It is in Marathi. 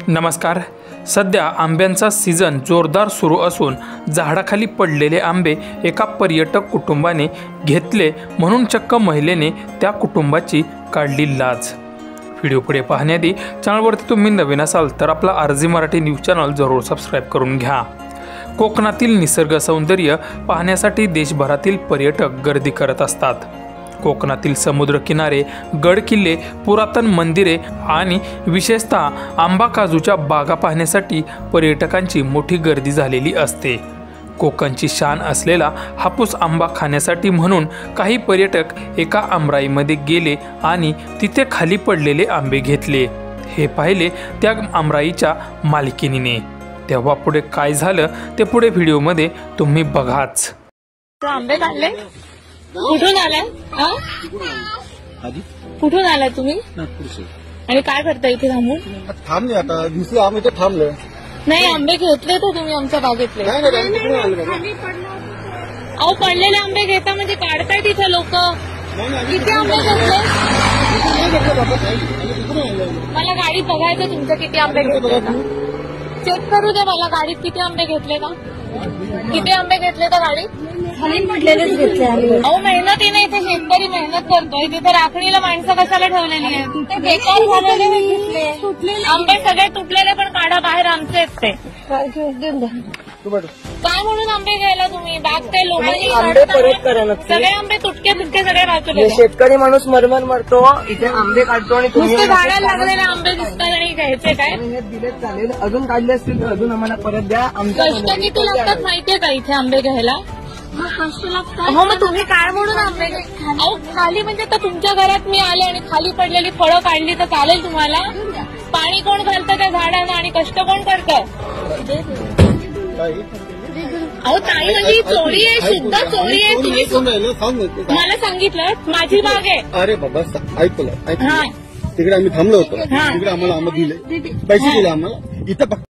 नमस्कार। सध्या आंब्यांचा सीझन जोरदार सुरू असून झाडाखाली पडलेले आंबे एका पर्यटक कुटुंबाने घेतले म्हणून चक्क महिलेने त्या कुटुंबाची काढली लाज। व्हिडिओ पुढे पाहण्याआधी चॅनलवरती तुम्ही नवीन असाल तर आपला आरजी मराठी न्यूज चॅनल जरूर सबस्क्राइब करून घ्या। कोकणातील निसर्ग सौंदर्य पाहण्यासाठी देशभरातील पर्यटक गर्दी करत असतात। कोकणातील समुद्र किनारे, गड किल्ले, पुरातन मंदिरे आणि विशेषतः आंबा काजूच्या बागा पाहण्यासाठी पर्यटकांची मोठी गर्दी झालेली असते। कोकणची शान असलेला हापूस आंबा खाण्यासाठी म्हणून काही पर्यटक एका आमराईमध्ये गेले आणि तिथे खाली पडलेले आंबे घेतले। हे पाहिले त्या आमराईच्या मालकिनीने। तेव्हा पुढे काय झालं ते पुढे व्हिडिओमध्ये तुम्ही बघाच। आंबे काढले कुठून आलाय? कुठून आलाय तुम्ही? आणि काय करता इथे थांबून? थांबले आता दिसले आम्ही तर थांबलो नाही। आंबे घेतले तर तुम्ही आमच्या बागेतले? अहो पडलेले आंबे घेता म्हणजे काढताय तिथे लोक। किती आंबे घेतले? मला गाडीत बघायचं तुमचं किती आंबे घेतले। चेक करू दे मला गाडीत किती आंबे घेतले ना। किती आंबे घेतले तर गाडीत? खाली पडलेलेच घेतले। अहो मेहनतीने इथे शेतकरी मेहनत करतोय, तिथे राखणीला माणसं कशाला ठेवलेली आहे? ते बेकार झालेले आंबे सगळे तुटलेले पण काढा बाहेर आमचे ते। काय म्हणून आंबे घ्यायला तुम्ही? बाग ते लोकांनी आंबे परत करा। सगळे आंबे तुटके सगळे बाजूला। शेतकरी माणूस मरमर मरतो, इथे आंबे काढतो आणि तुम्ही झाडाला लागलेले आंबे दिसतात आणि घ्यायचे काय? दिले चालेल, अजून काढले असतील तर अजून आम्हाला परत द्या। कष्ट किती लागतात माहितीये का इथे आंबे घ्यायला? हो मग तुम्ही काय म्हणून आंबे? अहो खाली म्हणजे तर तुमच्या घरात मी आले आणि खाली पडलेली फळं काढली तर चालेल तुम्हाला? पाणी कोण घालतं त्या झाडांना आणि कष्ट कोण करतं? अहो ताई म्हणजे चोरी आहे, शुद्ध चोरी आहे। तुम्ही मला सांगितलं माझी बाग आहे। अरे बाबा ऐक तिकडे आम्ही थांबलो होतो, तिकडे आम्हाला दिले पैसे दिले आम्हाला इथं